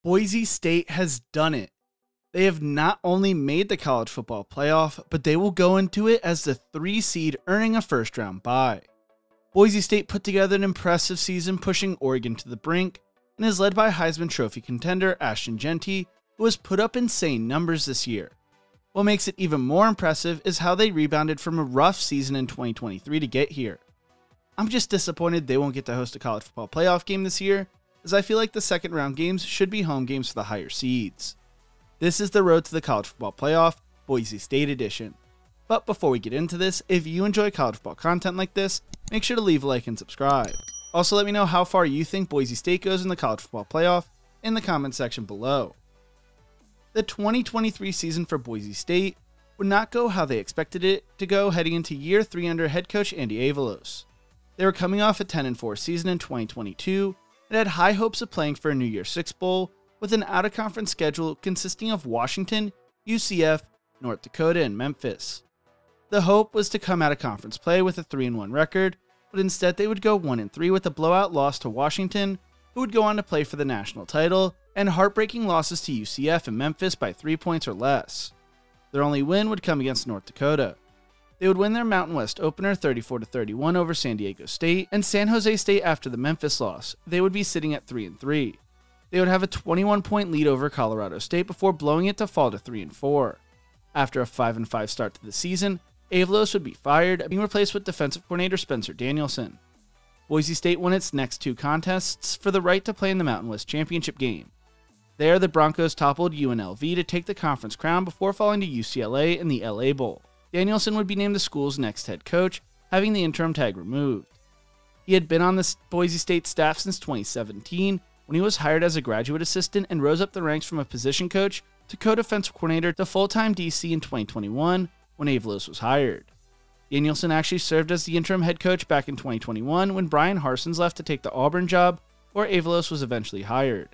Boise State has done it. They have not only made the college football playoff, but they will go into it as the 3 seed, earning a first-round bye. Boise State put together an impressive season, pushing Oregon to the brink, and is led by Heisman Trophy contender Ashton Jeanty, who has put up insane numbers this year. What makes it even more impressive is how they rebounded from a rough season in 2023 to get here. I'm just disappointed they won't get to host a college football playoff game this year, as I feel like the second round games should be home games for the higher seeds. This is the Road to the College Football Playoff, Boise State edition. But before we get into this, if you enjoy college football content like this, make sure to leave a like and subscribe. Also, let me know how far you think Boise State goes in the college football playoff in the comment section below. The 2023 season for Boise State would not go how they expected it to go heading into year 3 under head coach Andy Avalos. They were coming off a 10-4 season in 2022 and had high hopes of playing for a New Year's Six Bowl with an out-of-conference schedule consisting of Washington, UCF, North Dakota, and Memphis. The hope was to come out of conference play with a 3-1 record, but instead they would go 1-3 with a blowout loss to Washington, who would go on to play for the national title, and heartbreaking losses to UCF and Memphis by 3 points or less. Their only win would come against North Dakota. They would win their Mountain West opener 34-31 over San Diego State and San Jose State after the Memphis loss. They would be sitting at 3-3. They would have a 21-point lead over Colorado State before blowing it to fall to 3-4. After a 5-5 start to the season, Avalos would be fired, being replaced with defensive coordinator Spencer Danielson. Boise State won its next 2 contests for the right to play in the Mountain West Championship game. There, the Broncos toppled UNLV to take the conference crown before falling to UCLA in the LA Bowl. Danielson would be named the school's next head coach, having the interim tag removed. He had been on the Boise State staff since 2017, when he was hired as a graduate assistant and rose up the ranks from a position coach to co-defensive coordinator to full-time DC in 2021 when Avalos was hired. Danielson actually served as the interim head coach back in 2021 when Brian Harsons left to take the Auburn job, where Avalos was eventually hired.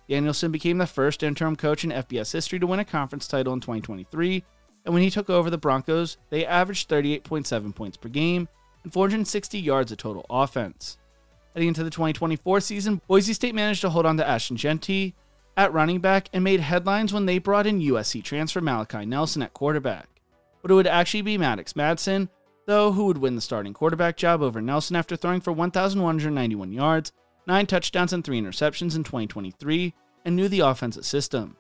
Danielson became the first interim coach in FBS history to win a conference title in 2023, and when he took over the Broncos, they averaged 38.7 points per game and 460 yards of total offense. Heading into the 2024 season, Boise State managed to hold on to Ashton Jeanty at running back and made headlines when they brought in USC transfer Malachi Nelson at quarterback. But it would actually be Maddox Madsen, though, who would win the starting quarterback job over Nelson after throwing for 1,191 yards, 9 touchdowns, and 3 interceptions in 2023, and knew the offensive system.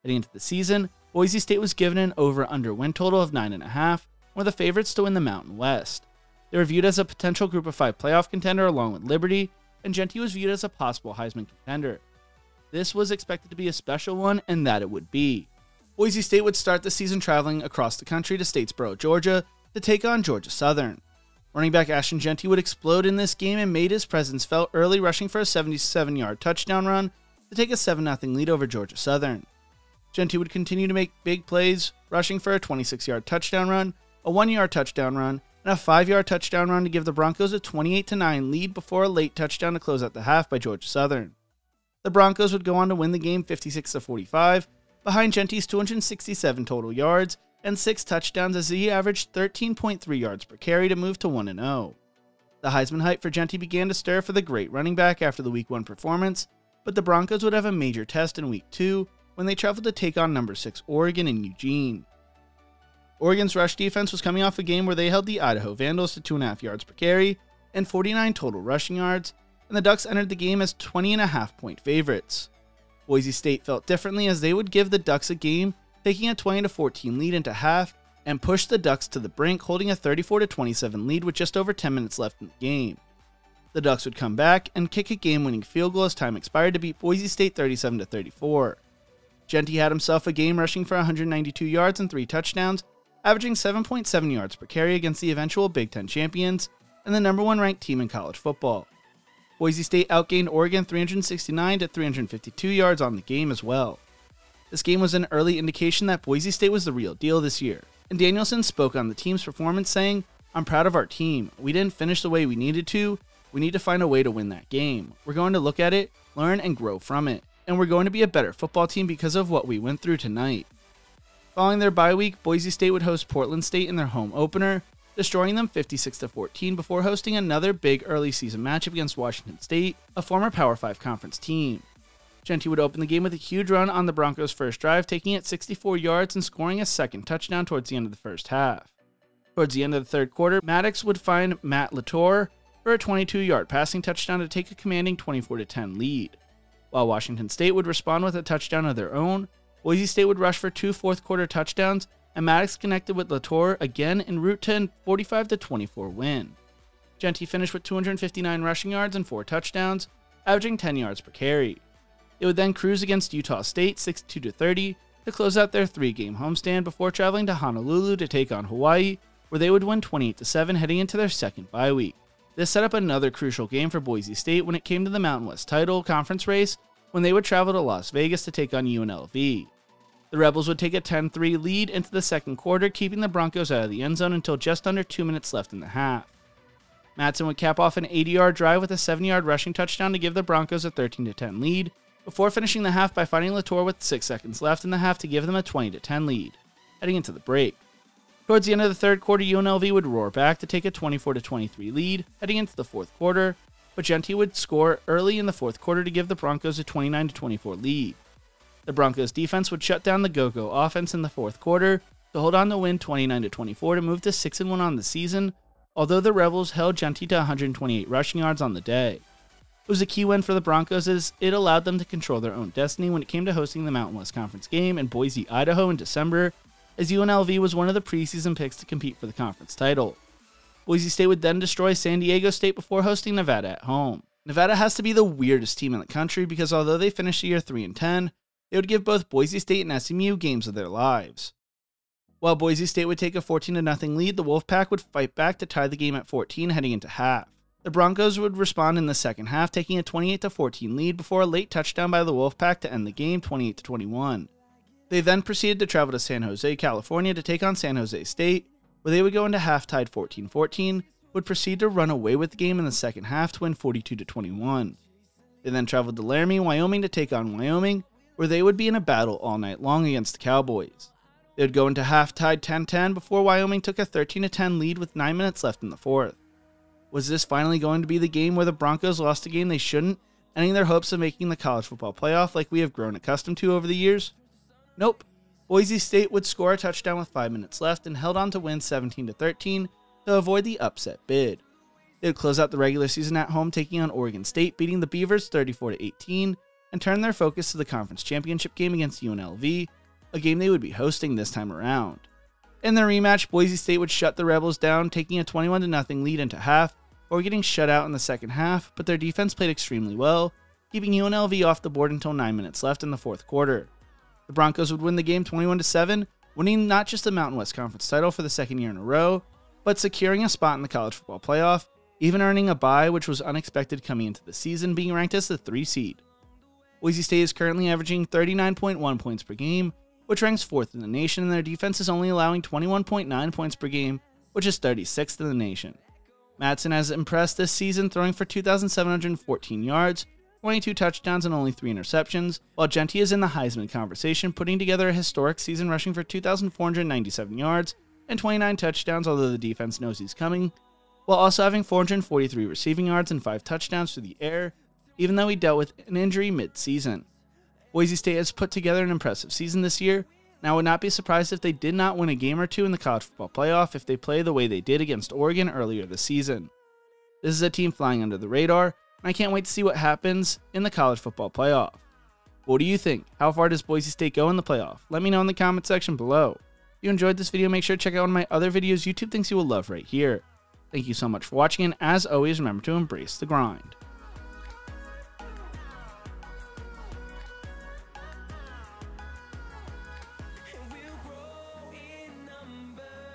Heading into the season, Boise State was given an over-under win total of 9.5, were the favorites to win the Mountain West. They were viewed as a potential Group of 5 playoff contender along with Liberty, and Jeanty was viewed as a possible Heisman contender. This was expected to be a special one, and that it would be. Boise State would start the season traveling across the country to Statesboro, Georgia, to take on Georgia Southern. Running back Ashton Jeanty would explode in this game and made his presence felt early, rushing for a 77-yard touchdown run to take a 7-0 lead over Georgia Southern. Jeanty would continue to make big plays, rushing for a 26-yard touchdown run, a 1-yard touchdown run, and a 5-yard touchdown run to give the Broncos a 28-9 lead before a late touchdown to close out the half by Georgia Southern. The Broncos would go on to win the game 56-45, behind Jeanty's 267 total yards and 6 touchdowns as he averaged 13.3 yards per carry to move to 1-0. The Heisman hype for Jeanty began to stir for the great running back after the Week 1 performance, but the Broncos would have a major test in Week 2 when they traveled to take on number 6 Oregon in Eugene. Oregon's rush defense was coming off a game where they held the Idaho Vandals to 2.5 yards per carry and 49 total rushing yards, and the Ducks entered the game as 20.5-point favorites. Boise State felt differently as they would give the Ducks a game, taking a 20-14 lead into half, and push the Ducks to the brink, holding a 34-27 lead with just over 10 minutes left in the game. The Ducks would come back and kick a game-winning field goal as time expired to beat Boise State 37-34. Jeanty had himself a game rushing for 192 yards and 3 touchdowns, averaging 7.7 yards per carry against the eventual Big Ten champions and the number 1 ranked team in college football. Boise State outgained Oregon 369 to 352 yards on the game as well. This game was an early indication that Boise State was the real deal this year, and Danielson spoke on the team's performance saying, "I'm proud of our team. We didn't finish the way we needed to. We need to find a way to win that game. We're going to look at it, learn, and grow from it. And we're going to be a better football team because of what we went through tonight." Following their bye week, Boise State would host Portland State in their home opener, destroying them 56-14 before hosting another big early season matchup against Washington State, a former Power 5 conference team. Jeanty would open the game with a huge run on the Broncos' first drive, taking it 64 yards and scoring a second touchdown towards the end of the first half. Towards the end of the third quarter, Maddox would find Matt Latour for a 22-yard passing touchdown to take a commanding 24-10 lead. While Washington State would respond with a touchdown of their own, Boise State would rush for 2 fourth-quarter touchdowns, and Maddox connected with Latour again en route to a 45-24 win. Jeanty finished with 259 rushing yards and 4 touchdowns, averaging 10 yards per carry. They would then cruise against Utah State 62-30 to close out their 3-game homestand before traveling to Honolulu to take on Hawaii, where they would win 28-7 heading into their second bye week. This set up another crucial game for Boise State when it came to the Mountain West title conference race, when they would travel to Las Vegas to take on UNLV. The Rebels would take a 10-3 lead into the second quarter, keeping the Broncos out of the end zone until just under 2 minutes left in the half. Madsen would cap off an 80-yard drive with a 7-yard rushing touchdown to give the Broncos a 13-10 lead, before finishing the half by finding Latour with 6 seconds left in the half to give them a 20-10 lead, heading into the break. Towards the end of the third quarter, UNLV would roar back to take a 24-23 lead, heading into the fourth quarter, but Jeanty would score early in the fourth quarter to give the Broncos a 29-24 lead. The Broncos defense would shut down the go-go offense in the fourth quarter to hold on to win 29-24 to move to 6-1 on the season, although the Rebels held Jeanty to 128 rushing yards on the day. It was a key win for the Broncos as it allowed them to control their own destiny when it came to hosting the Mountain West Conference game in Boise, Idaho in December, as UNLV was one of the preseason picks to compete for the conference title. Boise State would then destroy San Diego State before hosting Nevada at home. Nevada has to be the weirdest team in the country because although they finished the year 3-10, they would give both Boise State and SMU games of their lives. While Boise State would take a 14-0 lead, the Wolfpack would fight back to tie the game at 14 heading into half. The Broncos would respond in the second half, taking a 28-14 lead before a late touchdown by the Wolfpack to end the game 28-21. They then proceeded to travel to San Jose, California to take on San Jose State, where they would go into half tied 14-14, would proceed to run away with the game in the second half to win 42-21. They then traveled to Laramie, Wyoming to take on Wyoming, where they would be in a battle all night long against the Cowboys. They would go into half tied 10-10 before Wyoming took a 13-10 lead with 9 minutes left in the fourth. Was this finally going to be the game where the Broncos lost a game they shouldn't, ending their hopes of making the college football playoff like we have grown accustomed to over the years? Nope. Boise State would score a touchdown with 5 minutes left and held on to win 17-13 to avoid the upset bid. They would close out the regular season at home taking on Oregon State, beating the Beavers 34-18, and turn their focus to the conference championship game against UNLV, a game they would be hosting this time around. In the rematch, Boise State would shut the Rebels down, taking a 21-0 lead into half, or getting shut out in the second half, but their defense played extremely well, keeping UNLV off the board until 9 minutes left in the fourth quarter. The Broncos would win the game 21-7, winning not just the Mountain West Conference title for the second year in a row, but securing a spot in the college football playoff, even earning a bye, which was unexpected coming into the season, being ranked as the 3 seed. Boise State is currently averaging 39.1 points per game, which ranks 4th in the nation, and their defense is only allowing 21.9 points per game, which is 36th in the nation. Madsen has impressed this season, throwing for 2,714 yards, 22 touchdowns, and only 3 interceptions, while Jeanty is in the Heisman conversation, putting together a historic season rushing for 2,497 yards and 29 touchdowns, although the defense knows he's coming, while also having 443 receiving yards and 5 touchdowns through the air, even though he dealt with an injury mid-season. Boise State has put together an impressive season this year, and I would not be surprised if they did not win a game or two in the college football playoff if they play the way they did against Oregon earlier this season. This is a team flying under the radar, and I can't wait to see what happens in the college football playoff. What do you think? How far does Boise State go in the playoff? Let me know in the comment section below. If you enjoyed this video, make sure to check out one of my other videos YouTube thinks you will love right here. Thank you so much for watching, and as always, remember to embrace the grind.